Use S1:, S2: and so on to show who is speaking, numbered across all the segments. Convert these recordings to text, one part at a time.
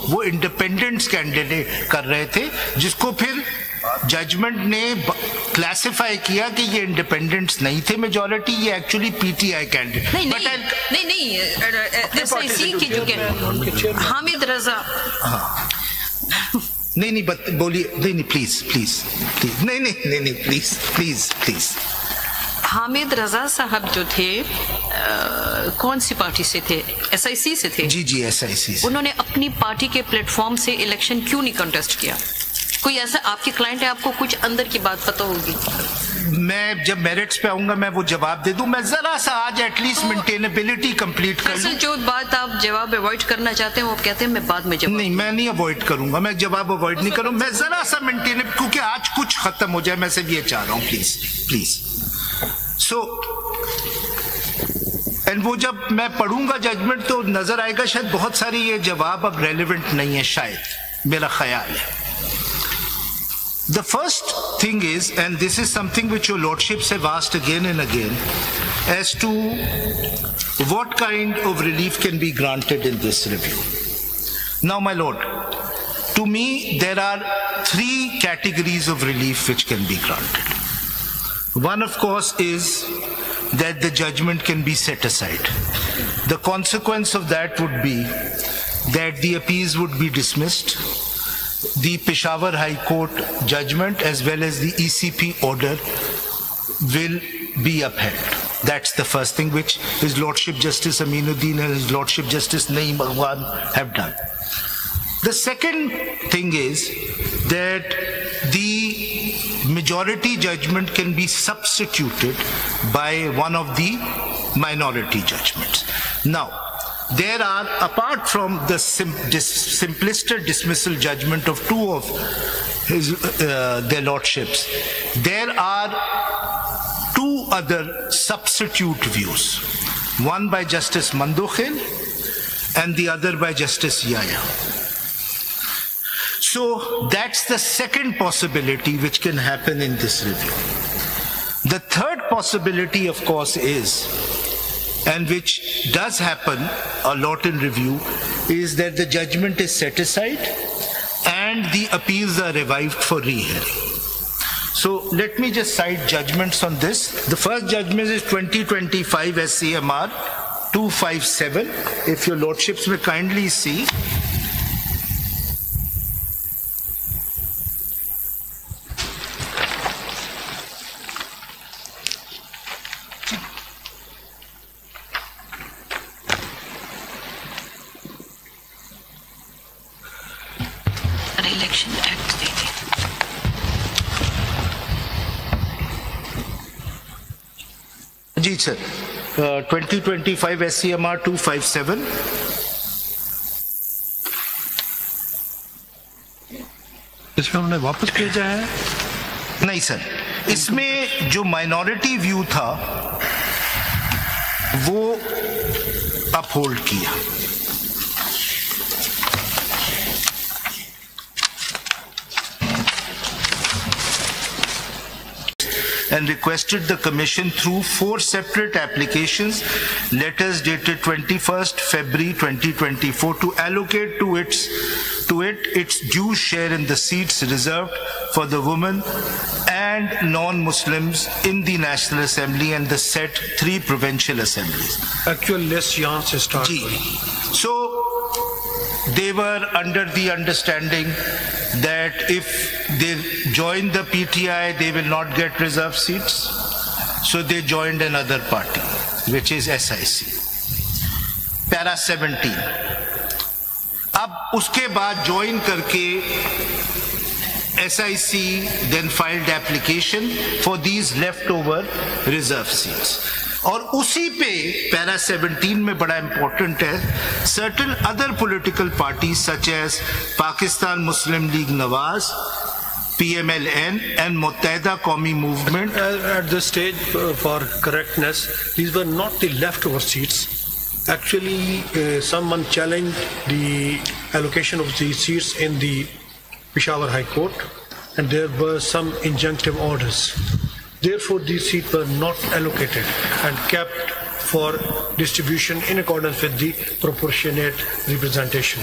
S1: वो independents candidate कर रहे थे, जिसको फिर जजमेंट ने क्लासिफाई किया कि ये इंडिपेंडेंट्स नहीं थे मेजॉरिटी, ये एक्चुअली पीटीआई कैंडिडेट।
S2: नहीं एसआईसी की जो हामिद रजा,
S1: नहीं बोलिए, नहीं प्लीज नहीं प्लीज।
S2: हामिद रजा साहब जो थे कौन सी पार्टी से थे? एसआईसी से थे।
S1: जी एसआईसी से।
S2: उन्होंने अपनी पार्टी के प्लेटफॉर्म से इलेक्शन क्यों नहीं कंटेस्ट किया? कोई ऐसा आपके क्लाइंट है, आपको कुछ अंदर की बात पता होगी?
S1: मैं जब मेरिट्स पे आऊंगा मैं वो जवाब दे दूं। मैं जरा सा आज एटलीस्ट मेंटेनेबिलिटी कंप्लीट कर लूं।
S2: जो बात आप जवाब अवॉइड करना चाहते हैं वो आप कहते हैं मैं बाद में जवाब।
S1: नहीं, मैं नहीं अवॉइड करूंगा, मैं जवाब अवॉइड नहीं करूंगा, मैं जरा सा मेंटेनेबल, क्योंकि आज कुछ खत्म हो जाए, मैं सिर्फ ये चाह रहा हूं, प्लीज। सो एंड वो जब मैं पढ़ूंगा जजमेंट तो नजर आएगा शायद बहुत सारी ये जवाब अब रेलिवेंट नहीं है, शायद मेरा ख्याल है। The first thing is, and this is something which your lordships have asked again and again, as to what kind of relief can be granted in this review. Now, my lord, to me there are three categories of relief which can be granted. One, of course, is that the judgment can be set aside. The consequence of that would be that the appeals would be dismissed. The Peshawar High Court judgment as well as the ECP order will be upheld. That's the first thing which His Lordship Justice Aminuddin and His Lordship Justice Naeem Bhagwan have done. The second thing is that the majority judgment can be substituted by one of the minority judgments. Now, there are, apart from the simplistic dismissal judgment of two of their lordships, there are two other substitute views, one by Justice Mandokhil and the other by Justice Yahya. So that's the second possibility which can happen in this review. The third possibility, of course, is, and which does happen a lot in review, is that the judgment is set aside and the appeals are revived for rehearing. So let me just cite judgments on this. The first judgment is 2025 SCMR 257. If your lordships may kindly see. जी sir, 2025 SCMR 257।
S3: इसमें उन्होंने वापस भेजा है?
S1: नहीं sir, इसमें जो minority view था वो अपहोल्ड किया। And requested the Commission through 4 separate applications, letters dated 21st February 2024, to allocate to it its due share in the seats reserved for the women and non-Muslims in the National Assembly and the set 3 provincial assemblies.
S3: Actual list यहाँ से start हुई।
S1: So they were under the understanding that if they join the PTI, they will not get reserved seats. So they joined another party, which is SIC. Para 17. अब उसके बाद join करके SIC then filed application for these leftover reserve seats. और उसी पे para 17 में बड़ा important है, certain other political parties such as Pakistan Muslim League Nawaz, PMLN and Muttahida Qawmi Movement.
S3: At this stage, for correctness, these were not the leftover seats. Actually, someone challenged the allocation of these seats in the Peshawar High Court, and there were some injunctive orders. Therefore, these seats were not allocated and kept for distribution in accordance with the proportionate representation.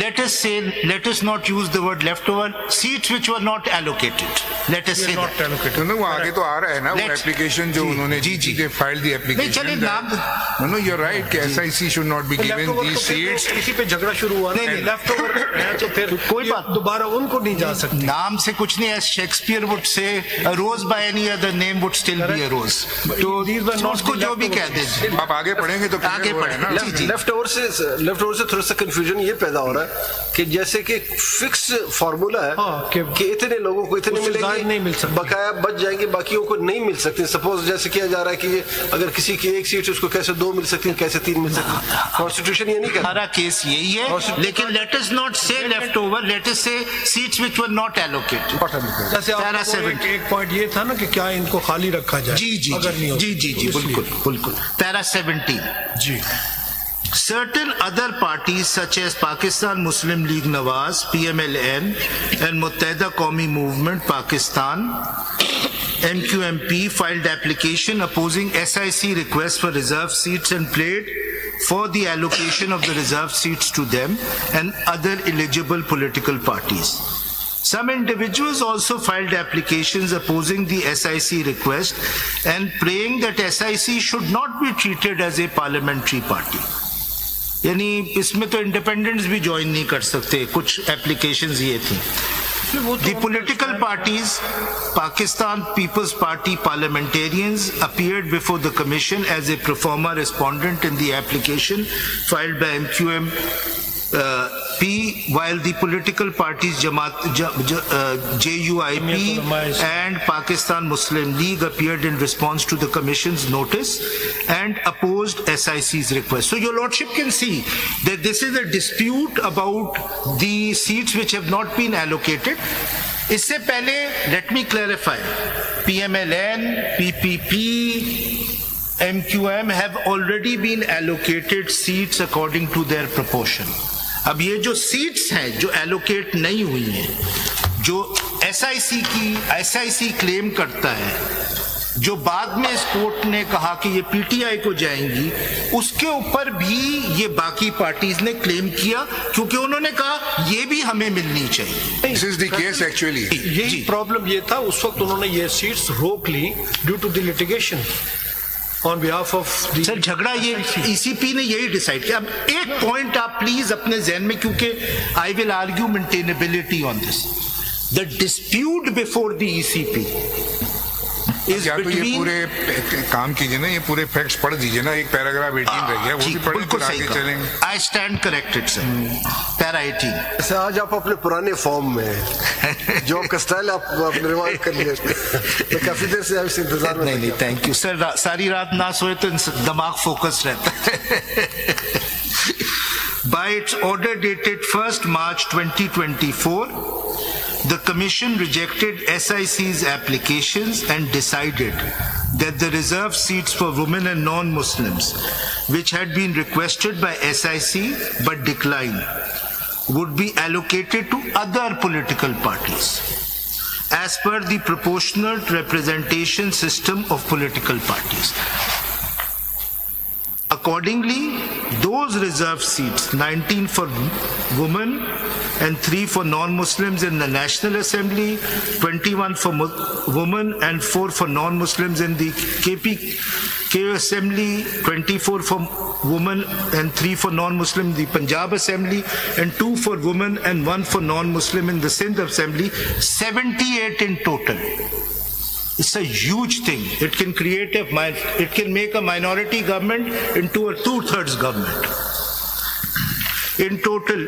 S1: let us not use the word leftover, seats which were not allocated. Let us say
S3: not
S1: that.
S3: allocated.
S4: No, वो आगे तो आ रहा है ना, वो application जो उन्होंने जी फाइल दी एप्लीकेशन. No, you're right कि SIC should not be given these seats.
S3: किसी पे झगड़ा शुरू हुआ ना, लेफ्ट ओवर है तो फिर
S1: कोई बात
S3: दोबारा उनको नहीं जा सकती.
S1: नाम से कुछ नहीं है. Shakespeare would say a rose by any other name would still be a rose. तो उसको जो भी कह दे.
S4: आप आगे पढ़ेंगे तो
S1: आगे पढ़ेंगे.
S5: लेफ्ट ओवर से थोड़ा सा कंफ्यूजन ये पैदा हो रहा है कि जैसे कि फिक्स फार्मूला है कि इतने लोगों को इतने मिलेंगे,
S3: नहीं मिल सकते,
S5: बकाया बच जाएंगे, बाकियों को नहीं मिल सकते. सपोज जैसे किया जा रहा है कि अगर किसी की एक सीट उसको कैसे 2 मिल सकती है, कैसे 3 मिल सकती है. कॉन्स्टिट्यूशन ये नहीं कहता.
S1: हमारा केस यही है, लेकिन लेट अस नॉट से लेफ्ट ओवर, लेट अस से seats which were not allocated.
S3: जैसे एक पॉइंट ये था ना कि क्या इनको खाली रखा जाए.
S1: जी
S3: अगर नहीं
S1: जी बिल्कुल. Para 17
S3: ji.
S1: Certain other parties such as Pakistan Muslim League Nawaz (PMLN) and Muttahida Qawmi Movement Pakistan (MQMP) filed application opposing SIC requests for reserved seats and played for the allocation of the reserved seats to them and other eligible political parties. Some individuals also filed applications opposing the SIC request and praying that SIC should not be treated as a parliamentary party. यानी इसमें तो independents भी join नहीं कर सकते. कुछ applications ये थी. The political parties, Pakistan People's Party parliamentarians appeared before the commission as a pro forma respondent in the application filed by MQMP, while the political parties JUIP and Pakistan Muslim League appeared in response to the commission's notice and opposed SIC's request. So your lordship can see that this is a dispute about the seats which have not been allocated. इससे पहले let me clarify, PMLN, PPP, MQM have already been allocated seats according to their proportion. अब ये जो seats हैं जो allocate नहीं हुई हैं, जो SIC क्लेम करता है, जो बाद में इस कोर्ट ने कहा कि ये PTI को जाएंगी, उसके ऊपर भी ये बाकी पार्टीज ने क्लेम किया क्योंकि उन्होंने कहा ये भी हमें मिलनी चाहिए.
S4: This is the case actually.
S3: यही प्रॉब्लम ये था. उस वक्त उन्होंने ये सीट्स रोक ली due to the litigation on behalf of the.
S1: Sir झगड़ा ये ECP ने यही डिसाइड किया. अब एक पॉइंट आप प्लीज अपने जहन में, क्योंकि I will argue maintainability on this. The dispute before the ECP is
S4: या तो ये
S1: between.
S4: पूरे काम कीजिए ना, ये पूरे फैक्ट्स पढ़ दीजिए ना. एक पैराग्राफ 18 रह गया, वो भी पढ़ के आगे चलेंगे.
S1: I stand corrected sir. Para 18.
S5: आज आप अपने पुराने फॉर्म में जो आपका स्टाइल आप अपने रिवाइव कर लिए. मैं काफी देर से आपसे इंतजार में.
S1: नहीं थैंक यू सर. सारी रात ना सोए तो दिमाग फोकस रहता है. By its order dated 1st March 2024, the Commission rejected SIC's applications and decided that the reserved seats for women and non-Muslims, which had been requested by SIC but declined, would be allocated to other political parties as per the proportional representation system of political parties. Accordingly, those reserved seats, 19 for women and 3 for non-Muslims in the National Assembly, 21 for women and 4 for non-Muslims in the KPK Assembly, 24 for women and 3 for non-Muslim in the Punjab Assembly, and 2 for women and 1 for non-Muslim in the Sindh Assembly, 78 in total. It's a huge thing. It can create it can make a minority government into a 2/3 government. In total,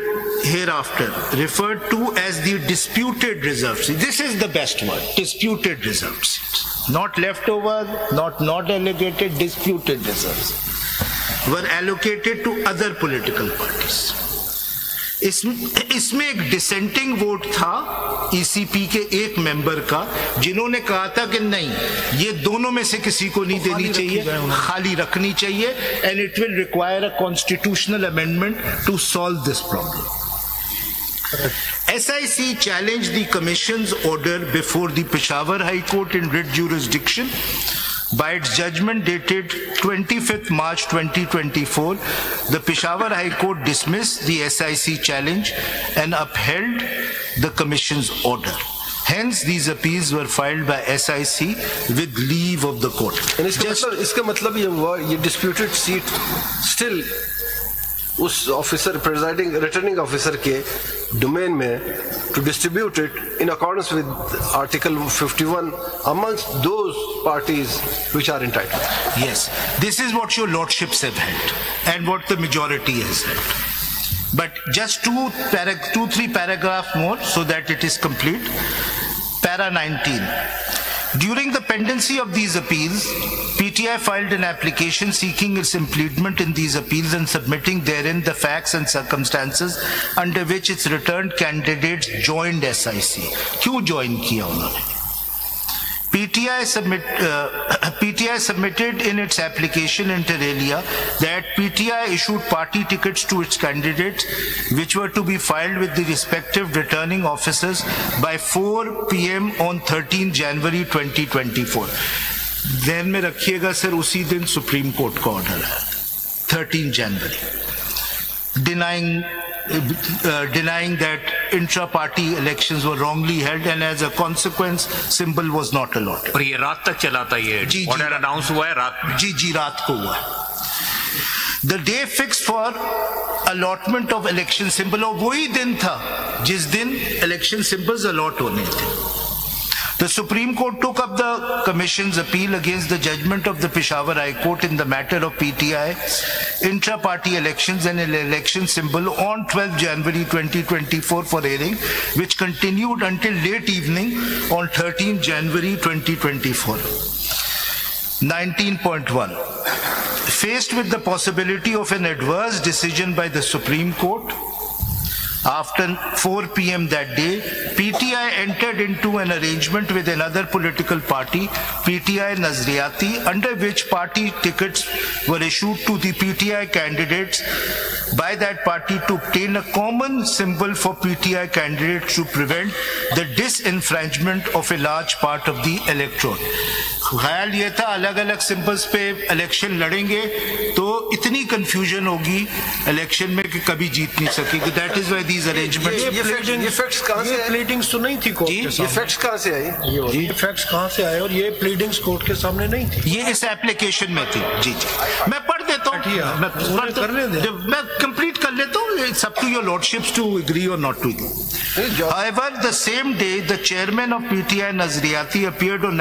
S1: hereafter referred to as the disputed reserved seats. This is the best word, disputed reserved seats. Not leftover, not allocated, disputed reserved seats were allocated to other political parties. इसमें एक dissenting vote था ECP के एक member का, जिन्होंने कहा था कि नहीं, ये दोनों में से किसी को नहीं देनी चाहिए, खाली रखनी चाहिए, and it will require a constitutional amendment to solve this problem. SIC challenged the Commission's order before the Peshawar High Court in writ jurisdiction. By its judgment dated 25th March 2024, the Peshawar High Court dismissed the SIC challenge and upheld the Commission's order. Hence, these appeals were filed by SIC with leave of the court.
S5: And इसका मतलब ये हुआ, ये disputed seat still उस officer presiding returning officer के domain में to distribute it in accordance with Article 51 amongst those parties which are entitled.
S1: Yes, this is what your lordships have held and what the majority has held. But just three paragraphs more so that it is complete. Para 19. During the pendency of these appeals, PTI filed an application seeking its impleadment in these appeals and submitting therein the facts and circumstances under which its returned candidates joined SIC. क्यों join किया उन्होंने? PTI submitted in its application inter alia that PTI issued party tickets to its candidates which were to be filed with the respective returning officers by 4 p.m. on 13 January 2024. ध्यान में रखिएगा sir, उसी दिन supreme court का order है 13 January denying that intra-party elections were wrongly held and as a consequence symbol was not allotted.
S6: और ये रात तक चला था, ये ऑर्डर अनाउंस हुआ है रात में?
S1: जी रात को हुआ. The day fixed for allotment of election symbol, और वही दिन था जिस दिन election symbols allot होने थे. The Supreme Court took up the Commission's appeal against the judgment of the Peshawar High Court in the matter of PTI intra-party elections and an election symbol on 12 January 2024 for hearing, which continued until late evening on 13 January 2024. 19.1. Faced with the possibility of an adverse decision by the Supreme Court, after 4 p.m. that day, PTI entered into an arrangement with another political party, PTI Nazariati, under which party tickets were issued to the PTI candidates by that party to obtain a common symbol for PTI candidates to prevent the disenfranchisement of a large part of the electorate. ख्याल ये था अलग अलग symbols पे election लड़ेंगे तो इतनी confusion होगी इलेक्शन में कि कभी जीत नहीं सकेगी. That is why these arrangements.
S3: ये फैक्ट्स कहां से, प्लीडिंग्स तो नहीं थी कोर्ट के सामने.
S5: ये फैक्ट्स कहां से आई?
S3: ये फैक्ट्स कहां से आए और ये प्लीडिंग्स कोर्ट के सामने नहीं थी,
S1: ये इस एप्लीकेशन में थी. जी मैं पढ़ देता हूँ, मैं कंप्लीट कर लेता हूँ. It's up to your lordships to agree or not to agree. However, the same day the chairman of PTI Nazariati appeared on